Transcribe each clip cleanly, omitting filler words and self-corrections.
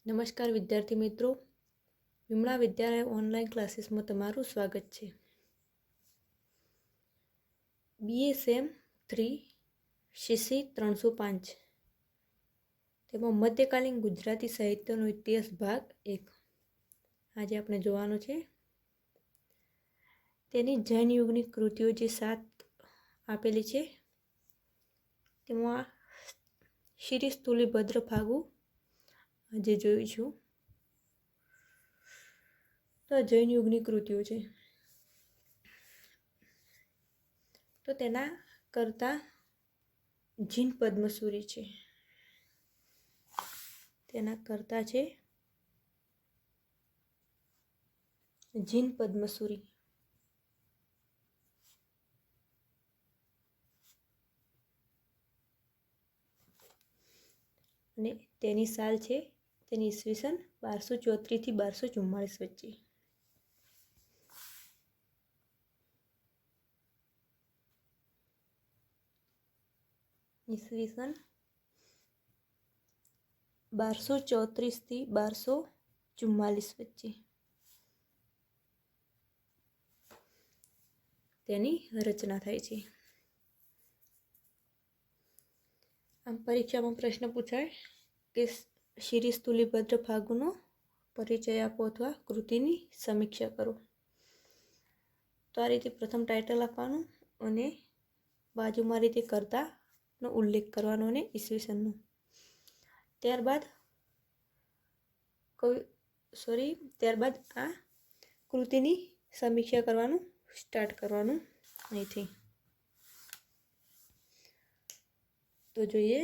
નમસ્કાર વિદ્યાર્થી મિત્રો, વિમળા વિદ્યાલય ઓનલાઈન ક્લાસીસમાં તમારું સ્વાગત છે. BSM 3 CC 305 તેમાં મધ્યકાલીન ગુજરાતી સાહિત્યનો ઇતિહાસ ભાગ 1 આજે આપણે જોવાનો છે. તેની જૈન યુગની કૃતિઓ જે 7 આપેલી છે તેમાં શ્રી સ્થૂલીભદ્ર ફાગુ આજે જોઈશું. તો જૈન યુગની કૃતિઓ છે, તો તેના કરતા જીન પદ્મસુરી છે, તેના કરતા છે જીન પદ્મસુરી. અને તેની સાલ છે તેની ઈસવીસન 1234 થી 1244 વચ્ચે. ઈસવીસન 1234 થી 1244 વચ્ચે તેની રચના થાય છે. આમ પરીક્ષામાં પ્રશ્ન પૂછાય કે શ્રી સ્થૂલીભદ્ર ફાગુનો પરિચય આપો અથવા કૃતિની સમીક્ષા કરો. તો આ રીતે પ્રથમ ટાઇટલ આપવાનું અને બાજુમાં રીતે કર્તાનો ઉલ્લેખ કરવાનો અને ઈસવીસનનો. ત્યારબાદ આ કૃતિની સમીક્ષા કરવાનું સ્ટાર્ટ કરવાનું અહીંથી. તો જોઈએ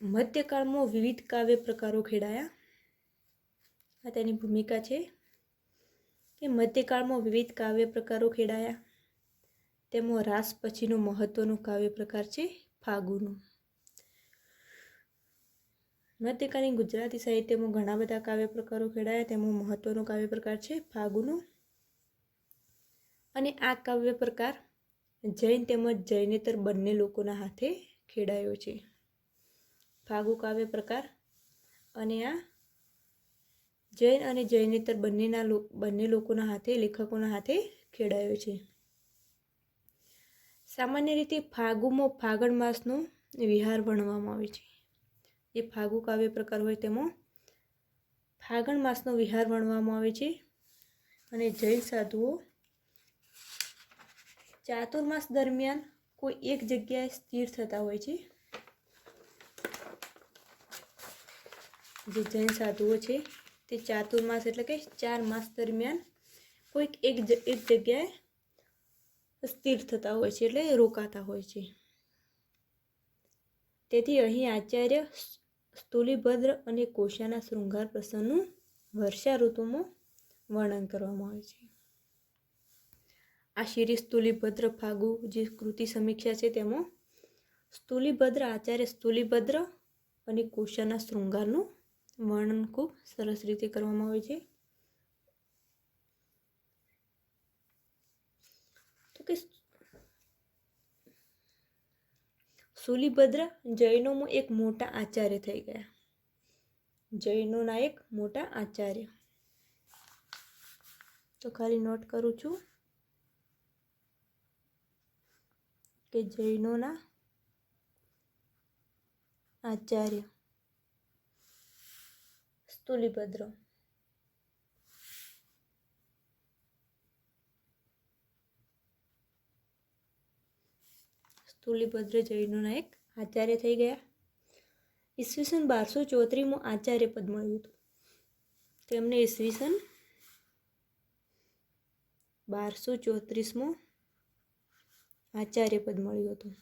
મધ્યકાળમાં વિવિધ કાવ્ય પ્રકારો ખેડાયા. આ તેની ભૂમિકા છે કે મધ્યકાળમાં વિવિધ કાવ્ય પ્રકારો ખેડાયા. તેમાં રાસ પછીનો મહત્વનો કાવ્ય પ્રકાર છે ફાગુનો. મધ્યકાલીન ગુજરાતી સાહિત્યમાં ઘણા બધા કાવ્ય પ્રકારો ખેડાયા, તેમાં મહત્વનો કાવ્ય પ્રકાર છે ફાગુનો. અને આ કાવ્ય પ્રકાર જૈન તેમજ જૈનેતર બંને લોકોના હાથે ખેડાયો છે. ફાગુ કાવ્ય પ્રકાર અને આ જૈન અને જૈનેતર બંને લોકોના હાથે, લેખકોના હાથે ખેડાયો છે. સામાન્ય રીતે ફાગુમાં ફાગણ માસનો વિહાર વર્ણવવામાં આવે છે. જે ફાગુ કાવ્ય પ્રકાર હોય તેમાં ફાગણ માસનો વિહાર વર્ણવવામાં આવે છે. અને જૈન સાધુઓ ચાતુર્માસ દરમિયાન કોઈ એક જગ્યાએ સ્થિર થતા હોય છે. જે જૈન સાધુઓ છે તે ચાતુર્માસ એટલે કે 4 માસ દરમિયાન કોઈક એક જગ્યાએ સ્થિર થતા હોય છે, એટલે રોકાતા હોય છે. તેથી અહીં આચાર્ય સ્થૂલીભદ્ર અને કોશાના શૃંગાર પ્રસંગનું વર્ષા ઋતુમાં વર્ણન કરવામાં આવે છે. આ શ્રી સ્થૂલીભદ્ર ફાગુ જે કૃતિ સમીક્ષા છે તેમાં સ્થૂલીભદ્ર, આચાર્ય સ્થૂલીભદ્ર અને કોશાના શૃંગારનું વર્ણન ખૂબ સરસ રીતે કરવામાં આવે છે. તો કે સ્થૂલીભદ્ર જૈનોમાં એક મોટા આચાર્ય થઈ ગયા. જૈનોના એક મોટા આચાર્ય. તો ખાલી નોટ કરું છું કે જૈનોના આચાર્ય સ્થૂલીભદ્ર. સ્થૂલીભદ્ર જૈનોના એક આચાર્ય થઈ ગયા. ઈસવીસન 1234માં આચાર્ય પદ મળ્યું હતું. તેમને ઈસવીસન 1234માં આચાર્ય પદ મળ્યું હતું.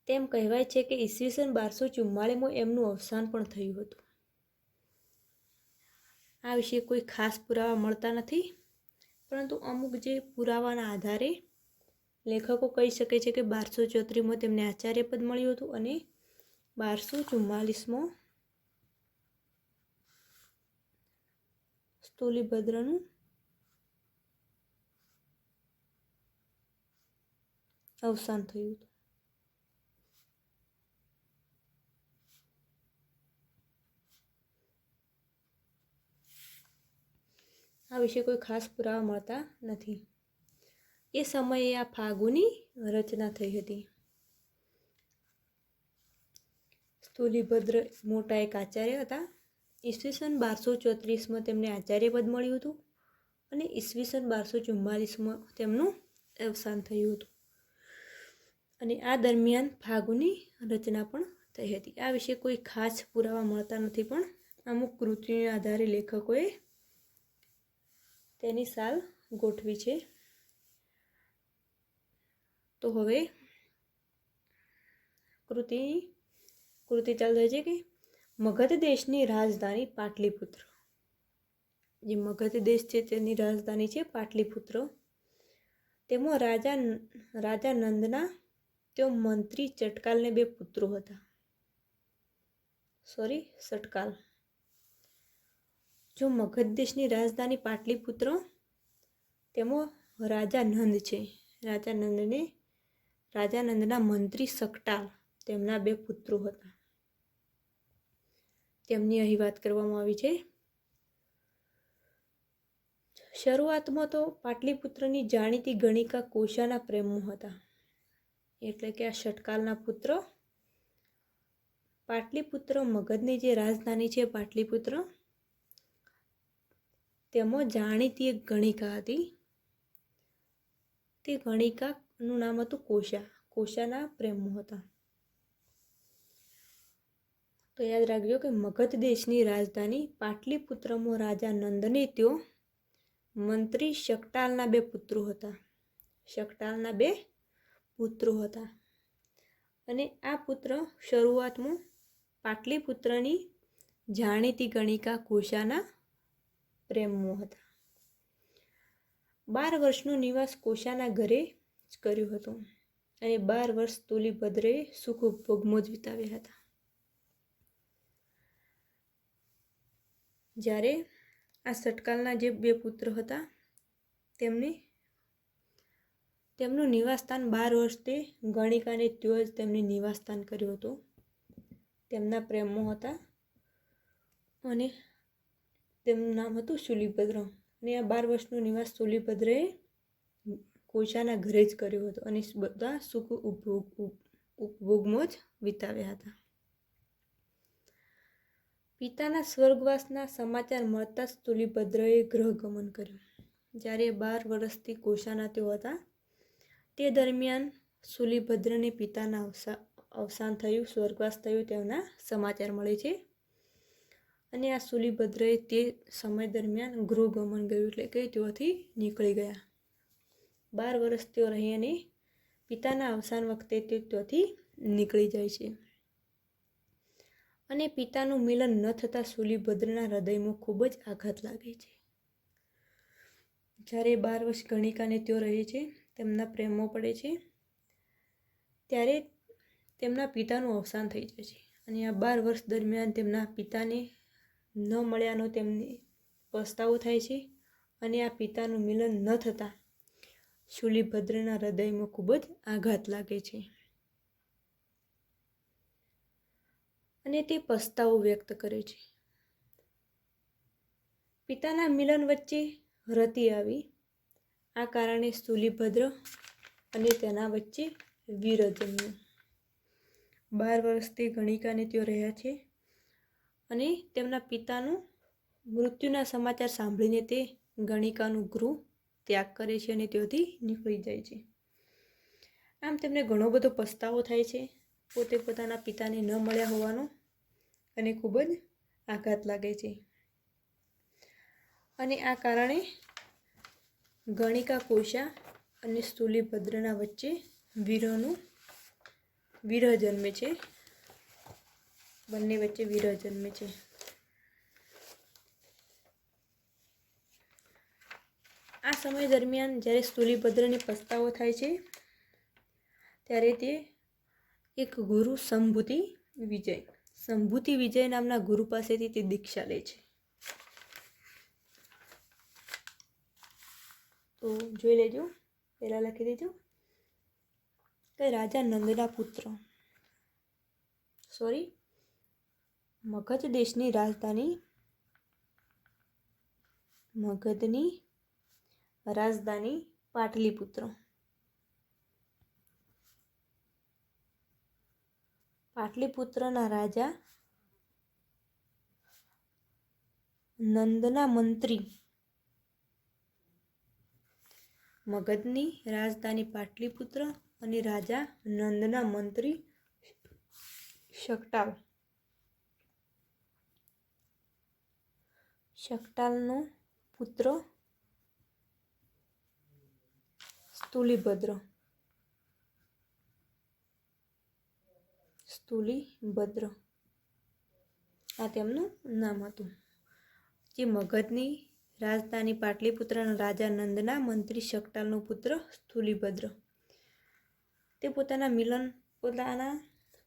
તેમ કહેવાય છે કે ઈસવીસન 1244માં એમનું અવસાન પણ થયું હતું. આ વિશે કોઈ ખાસ પુરાવા મળતા નથી, પરંતુ અમુક જે પુરાવાના આધારે લેખકો કહી શકે છે કે 1234માં તેમને આચાર્ય પદ મળ્યું હતું અને 1244માં સ્થૂલીભદ્રનું અવસાન થયું હતું. આ વિશે કોઈ ખાસ પુરાવા મળતા નથી. એ સમયે આ ફાગુની રચના થઈ હતી. સ્થૂલીભદ્ર મોટા એક આચાર્ય હતા. ઈસવીસન 1234માં તેમને આચાર્ય પદ મળ્યું હતું અને ઈસવીસન 1244માં તેમનું અવસાન થયું હતું. અને આ દરમિયાન ફાગુની રચના પણ થઈ હતી. આ વિશે કોઈ ખાસ પુરાવા મળતા નથી, પણ અમુક કૃતિના આધારે લેખકોએ તેની સાલ ગોઠવી છે. તો હવે કૃતિ ચાલુ થાય છે કે મગધ દેશની રાજધાની પાટલીપુત્ર. જે મગધ દેશ છે તેની રાજધાની છે પાટલીપુત્ર. તેમાં રાજા નંદના તેઓ મંત્રી ચટકાલને 2 પુત્રો હતા. સટકાલ. જો મગધ દેશની રાજધાની પાટલીપુત્ર, તેમાં રાજા નંદ છે. રાજા નંદના મંત્રી શકટાલ તેમના 2 પુત્રો હતા. તેમની અહીં વાત કરવામાં આવી છે. શરૂઆતમાં તો પાટલીપુત્રની જાણીતી ગણિકા કોશાના પ્રેમમાં હતા. એટલે કે આ ષટકાલના પુત્ર પાટલીપુત્ર, મગધની જે રાજધાની છે પાટલીપુત્ર, તેમાં જાણીતી એક ગણિકા હતી. તે ગણિકાનું નામ હતું કોશાના પ્રેમમાં હતા. તો યાદ રાખજો કે મગધ દેશની રાજધાની પાટલીપુત્રમાં રાજા નંદને તેઓ મંત્રી શકટાલના 2 પુત્રો હતા. અને આ પુત્ર શરૂઆતમાં પાટલીપુત્રની જાણીતી ગણિકા કોશાના પ્રેમમાં હતા. 12 વર્ષનો નિવાસ કોશાના ઘરે જ કર્યો હતો અને 12 વર્ષ સ્થૂલીભદ્રએ સુખ ઉપભોગમાં જ વિતાવ્યા હતા. જ્યારે આ ષટકાલના જે 2 પુત્ર હતા તેમનું નિવાસસ્થાન 12 વર્ષ તે ગણિકાને તેઓ જ તેમને નિવાસસ્થાન કર્યું હતું. તેમના પ્રેમમાં હતા અને તેમનું નામ હતું શૂલીભદ્ર. અને આ 12 વર્ષનો નિવાસ શૂલીભદ્રએ કોશાના ઘરે જ કર્યો હતો અને બધા સુખ ઉપભોગમાં જ વિતાવ્યા હતા. પિતાના સ્વર્ગવાસના સમાચાર મળતા સ્થૂલીભદ્રએ ગૃહગમન કર્યું. જ્યારે 12 વર્ષથી કોશાના તેઓ હતા તે દરમિયાન શૂલીભદ્રને પિતાના અવસાન થયું, સ્વર્ગવાસ થયું તેના સમાચાર મળે છે. અને આ શૂલીભદ્રએ તે સમય દરમિયાન ગૃહગમન કર્યું, એટલે કે તેઓથી નીકળી ગયા. 12 વર્ષ તેઓ રહી અને પિતાના અવસાન વખતે તે ત્યાંથી નીકળી જાય છે. અને પિતાનું મિલન ન થતાં શૂલીભદ્રના હૃદયમાં ખૂબ જ આઘાત લાગે છે. જ્યારે 12 વર્ષ ગણિકાને તેઓ રહે છે, તેમના પ્રેમમાં પડે છે, ત્યારે તેમના પિતાનું અવસાન થઈ જાય છે. અને આ 12 વર્ષ દરમિયાન તેમના પિતાને ન મળ્યાનો તેમને પસ્તાવો થાય છે. અને આ પિતાનું મિલન ન થતાં શૂલીભદ્રના હૃદયમાં ખૂબ જ આઘાત લાગે છે અને તે પસ્તાવો વ્યક્ત કરે છે. પિતાના મિલન વચ્ચે રતિ આવી. આ કારણે શૂલીભદ્ર અને તેના વચ્ચે વિરહ જન્મ્યો. 12 વર્ષથી ગણિકાને તેઓ રહ્યા છે અને તેમના પિતાનું મૃત્યુના સમાચાર સાંભળીને તે ગણિકાનું ગૃહ ત્યાગ કરે છે અને ત્યાંથી નીકળી જાય છે. આમ તેમને ઘણો બધો પસ્તાવો થાય છે પોતે પોતાના પિતાને ન મળ્યા હોવાનો, અને ખૂબ જ આઘાત લાગે છે. અને આ કારણે ગણિકા કોશા અને શૂલીભદ્રના વચ્ચે વિરહ જન્મે છે. બંને વચ્ચે વિરહ જન્મે છે. આ સમય દરમિયાન જ્યારે શૂલીભદ્રને પસ્તાવો થાય છે ત્યારે તે એક ગુરુ સંભૂતિ વિજય નામના ગુરુ પાસેથી તે દીક્ષા લે છે. તો જોઈ લેજો, પહેલાં લખી દેજો કે રાજા નંદના પુત્ર મગધ દેશની રાજધાની પાટલીપુત્ર. પાટલીપુત્રના રાજા નંદના મંત્રી, મગધની રાજધાની પાટલીપુત્ર અને રાજા નંદના મંત્રી શકટાલનો પુત્ર સ્થૂલીભદ્ર આ તેમનું નામ હતું. જે મગધની રાજધાની પાટલીપુત્રના રાજા નંદના મંત્રી શકટાલનો પુત્ર સ્થૂલીભદ્ર. તે પોતાના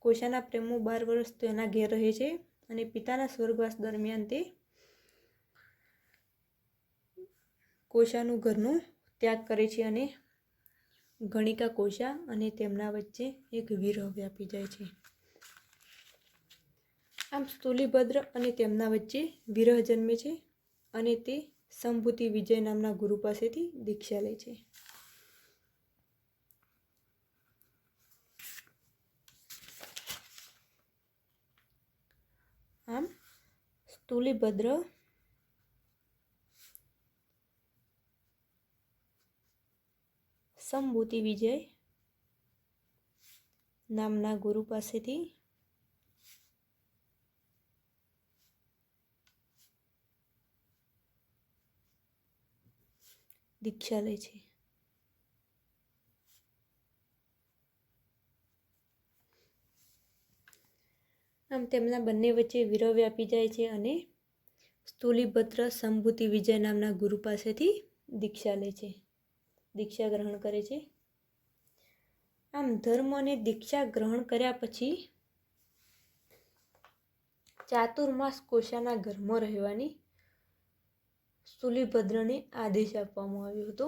કોશાના પ્રેમમાં 12 વર્ષ તેના ઘેર રહે છે અને પિતાના સ્વર્ગવાસ દરમિયાન તે કોશાનું ઘરનો ત્યાગ કરે છે અને ગણિકા કોશા અને તેમના વચ્ચે એક વિરહ વ્યાપી જાય છે. આમ સ્થૂલીભદ્ર અને તેમના વચ્ચે વિરહ જન્મે છે અને તે સંભૂતિ વિજય નામના ગુરુ પાસેથી દીક્ષા લે છે. આમ સ્થૂલીભદ્ર સંભૂતિ વિજય નામના ગુરુ પાસેથી દીક્ષા લે છે. આમ તેમના બંને વચ્ચે વિરહ વ્યાપી જાય છે અને સ્થૂલીભદ્ર સંભૂતિ વિજય નામના ગુરુ પાસેથી દીક્ષા લે છે, દીક્ષા ગ્રહણ કરે છે. આમ ધર્મ અને દીક્ષા ગ્રહણ કર્યા પછી ચાતુર્માસ કોશાના ઘરમાં રહેવાની સ્થૂલીભદ્રને આદેશ આપવામાં આવ્યો હતો.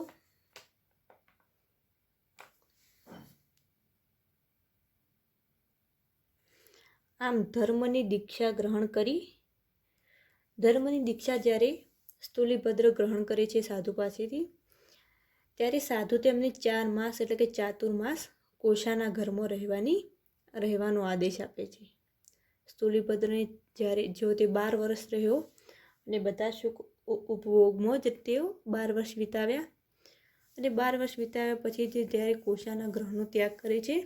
આમ ધર્મની દીક્ષા જ્યારે સ્થૂલીભદ્ર ગ્રહણ કરે છે સાધુ પાસેથી, ત્યારે સાધુ તેમને 4 માસ એટલે કે ચાતુર્માસ કોશાના ઘરમાં રહેવાનો આદેશ આપે છે. સ્થૂલીભદ્રને જો તે 12 વર્ષ રહ્યો અને બધા સુખ ઉપભોગમાં જ તેઓ 12 વર્ષ વિતાવ્યા અને 12 વર્ષ વિતાવ્યા પછી તે જ્યારે કોશાના ગ્રહનો ત્યાગ કરે છે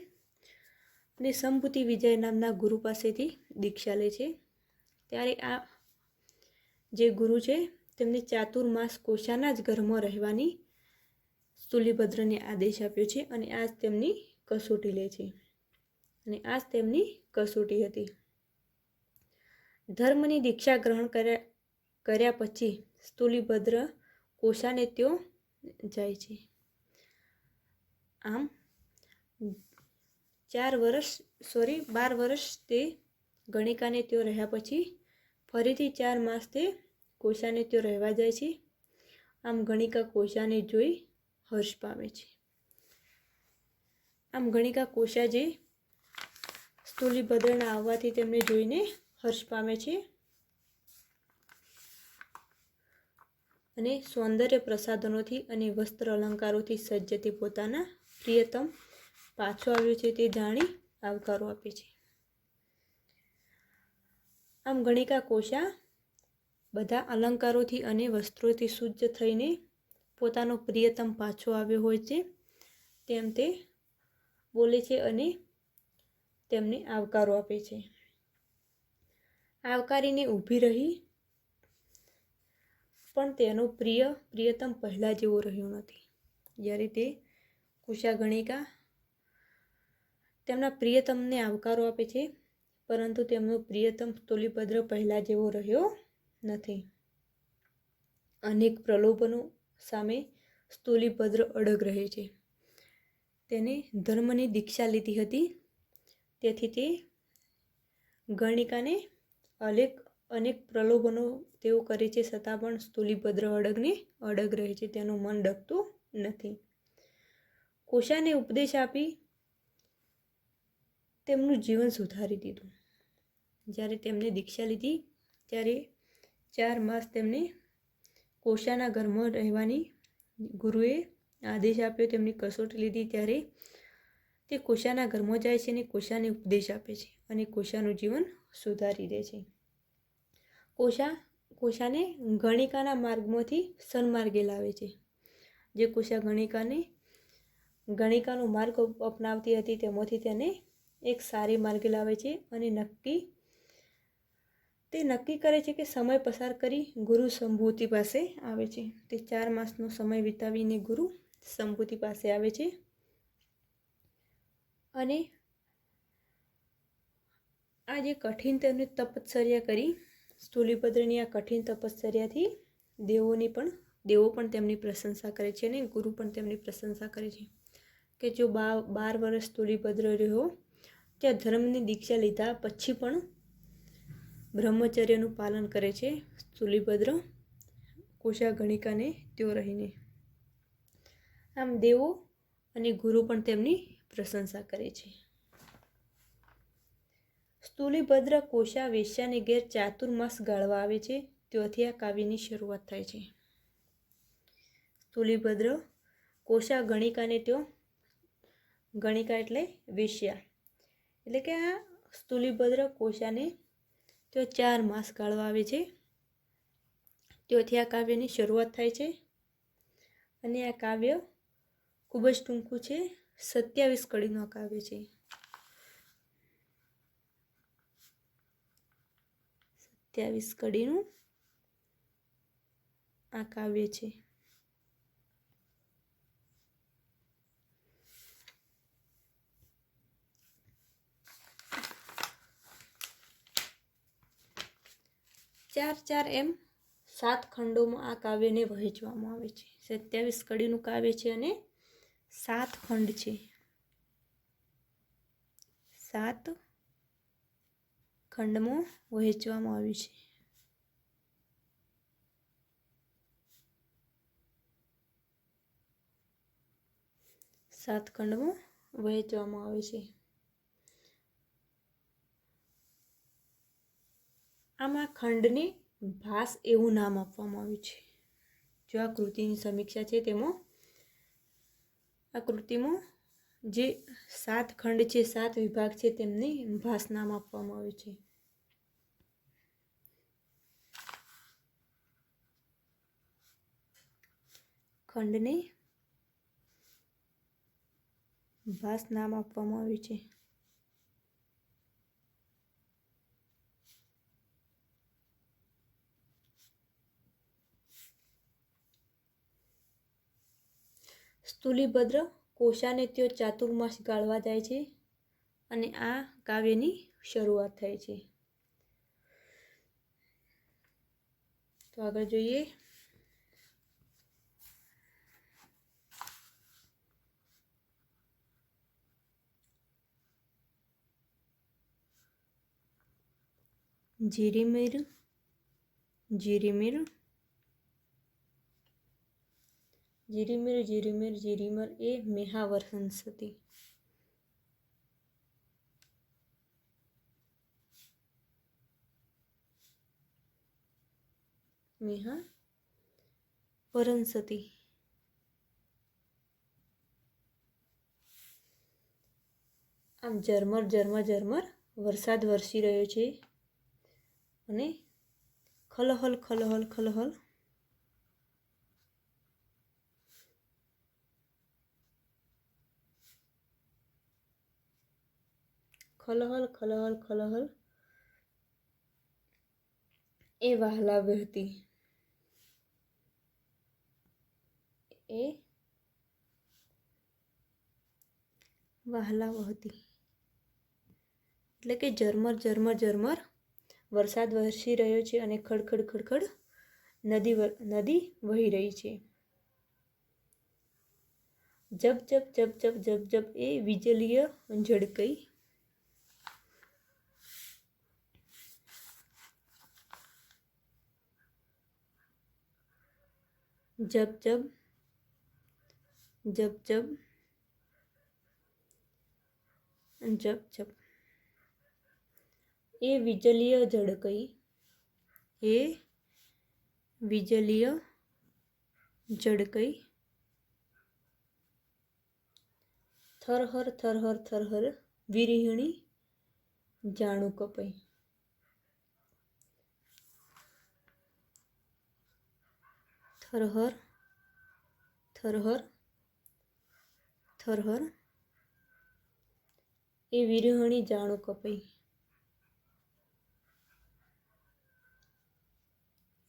અને સંભૂતિ વિજય નામના ગુરુ પાસેથી દીક્ષા લે છે, ત્યારે આ જે ગુરુ છે તેમને ચાતુર્માસ કોશાના જ ઘરમાં રહેવાની સ્થૂલીભદ્રને આદેશ આપ્યો છે અને આ જ તેમની કસોટી લે છે અને આ જ તેમની કસોટી હતી. ધર્મની દીક્ષા ગ્રહણ કર્યા પછી સ્થૂલીભદ્ર કોશાને ત્યો જાય છે. આમ 12 વર્ષ તે ગણિકાને ત્યો રહ્યા પછી ફરીથી 4 માસ તે કોશાને ત્યો રહેવા જાય છે. આમ ગણિકા કોશાને જોઈ હર્ષ પામે છે. આમ ગણિકા કોશા જે સ્થૂલીભદ્રના આવવાથી તેમને જોઈને હર્ષ પામે છે અને સૌંદર્ય પ્રસાધનોથી અને વસ્ત્ર અલંકારોથી સજ્જ તે પોતાના પ્રિયતમ પાછો આવ્યો છે તે જાણી આવકારો આપે છે. આમ ગણિકા કોશા બધા અલંકારોથી અને વસ્ત્રોથી સજ્જ થઈને પોતાનો પ્રિયતમ પાછો આવ્યો હોય છે તેમ તે બોલે છે અને તેમને આવકારો આપે છે. આવકારીને ઊભી રહી પણ તેનો પ્રિયતમ પહેલાં જેવો રહ્યો નથી. જ્યારે તે કોશા ગણિકા તેમના પ્રિયતમને આવકારો આપે છે પરંતુ તેમનો પ્રિયતમ સ્થૂલીભદ્ર પહેલાં જેવો રહ્યો નથી. અનેક પ્રલોભનો સામે સ્થૂલીભદ્ર અડગ રહે છે. તેને ધર્મની દીક્ષા લીધી હતી, તેથી તે ગણિકાને અનેક પ્રલોભનો તેઓ કરે છે, છતાં પણ સ્થૂલીભદ્ર અડગ રહે છે, તેનું મન ડગતું નથી. કોશાને ઉપદેશ આપી તેમનું જીવન સુધારી દીધું. જ્યારે તેમને દીક્ષા લીધી ત્યારે 4 માસ તેમને કોશાના ઘરમાં રહેવાની ગુરુએ આદેશ આપ્યો. તેમની કસોટી લીધી ત્યારે તે કોશાના ઘરમાં જાય છે અને કોશાને ઉપદેશ આપે છે અને કોશાનું જીવન સુધારી દે છે. કોશાને ગણિકાના માર્ગમાંથી સન્માર્ગે લાવે છે. જે કોશા ગણિકાનો માર્ગ અપનાવતી હતી તેમાંથી તેને એક સારી માર્ગે લાવે છે અને તે નક્કી કરે છે કે સમય પસાર કરી ગુરુ સંભૂતિ પાસે આવે છે. તે 4 માસનો સમય વિતાવીને ગુરુ સંભૂતિ પાસે આવે છે અને આ જે કઠિન તેમને તપશ્ચર્યા કરી, સ્થૂલીભદ્રની આ કઠિન તપશ્ચર્યાથી દેવો પણ તેમની પ્રશંસા કરે છે અને ગુરુ પણ તેમની પ્રશંસા કરે છે કે જો 12 વર્ષ સ્થૂલીભદ્ર રહ્યો, ત્યાં ધર્મની દીક્ષા લીધા પછી પણ બ્રહ્મચર્યનું પાલન કરે છે સ્થૂલીભદ્ર કોશા ગણિકાને ત્યો રહીને. આમ દેવો અને ગુરુ પણ તેમની પ્રશંસા કરે છે. સ્થૂલીભદ્ર કોશા વેશ્યાને ઘેર ચાતુર્માસ ગાળવા આવે છે, ત્યાંથી આ કાવ્યની શરૂઆત થાય છે. સ્થૂલીભદ્ર કોશા ગણિકાને ત્યો, ગણિકા એટલે વેશ્યા, એટલે કે આ સ્થૂલીભદ્ર કોશાને ત્યો 4 માસ ગાળવા આવે છે, ત્યાંથી આ કાવ્યની શરૂઆત થાય છે. અને આ કાવ્ય ખૂબ જ ટૂંકું છે, 27 કડીનું આ કાવ્ય છે. 27 કડીનું આ કાવ્ય છે. ચાર એમ 7 ખંડોમાં આ કાવ્યને વહેંચવામાં આવે છે. 27 કડીનું કાવ્ય છે અને 7 ખંડ છે. 7 ખંડમાં વહેંચવામાં આવ્યું છે. આમાં ખંડને ભાસ એવું નામ આપવામાં આવ્યું છે. જો આ કૃતિની સમીક્ષા છે તેમાં આ કૃતિમાં જે 7 ખંડ છે, 7 વિભાગ છે, તેમને ભાસ નામ આપવામાં આવ્યું છે. ખંડને ભાસ નામ આપવામાં આવ્યું છે. સ્થૂલીભદ્ર કોશાને ત્યો ચાતુર્માસ ગાળવા જાય છે અને આ કાવ્યની શરૂઆત થાય છે. તો આગળ જોઈએ. જીરીમીર એ મેહાવરહંસતી. આમ ઝરમર વરસાદ વરસી રહ્યો છે અને ખલહલ એ વહાલા વહેતી. એટલે કે ઝરમર વરસાદ વરસી રહ્યો છે અને ખડખડ નદી વહી રહી છે. જબ જબ જબ જબ જબ જબ એ વીજળીય ઝળકઈ. જબ જબ જબ જબ જબ જબ એ વીજળીય ઝળકઈ. એ વીજળીય ઝળકઈ. થરહર થરહર થરહર વિરહિણી જાણું કપાઈ. થરહર થરહર થરહર એ વિરહિણી જાણું કપાઈ.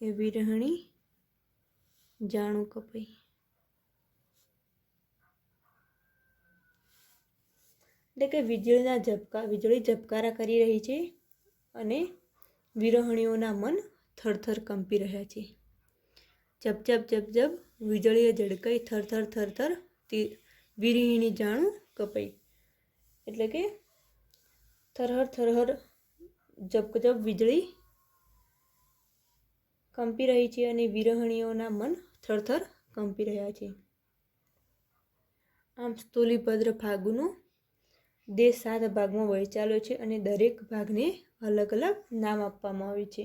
એ વિરહિણી જાણું કપાઈ. એટલે કે વીજળી ઝબકારા કરી રહી છે અને વિરહિણીઓના મન થરથર કંપી રહ્યા છે. જબ જબ જબ જબ વીજળીએ ઝળકાઈ. થરથર થરથર વિરહિણી જાણું કપાઈ. એટલે કે થરહર થરહર જબ જબ વીજળી કંપી રહી છે અને વિરહિણીઓના મન થરથર કંપી રહ્યા છે. આમ સ્થૂલીભદ્ર ફાગુનો દેશ 7 ભાગમાં વહેંચાયેલો છે અને દરેક ભાગને અલગ અલગ નામ આપવામાં આવે છે.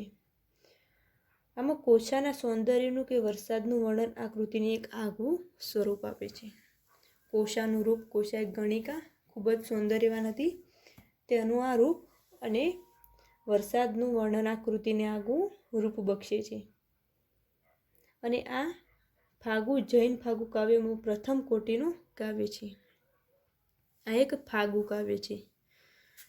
આમાં કોશાના સૌંદર્યનું કે વરસાદનું વર્ણન આ કૃતિને એક આગવું સ્વરૂપ આપે છે. કોશાનું રૂપ. કોશા એક ગણિકા ખૂબ જ સૌંદર્યવાન હતી. તેનું આ રૂપ અને વરસાદનું વર્ણન આ કૃતિને આગવું રૂપ બક્ષે છે. અને આ ફાગુ જૈન ફાગુ કાવ્યમાં પ્રથમ કોટીનું કાવ્ય છે. આ એક ફાગુ કાવ્ય છે.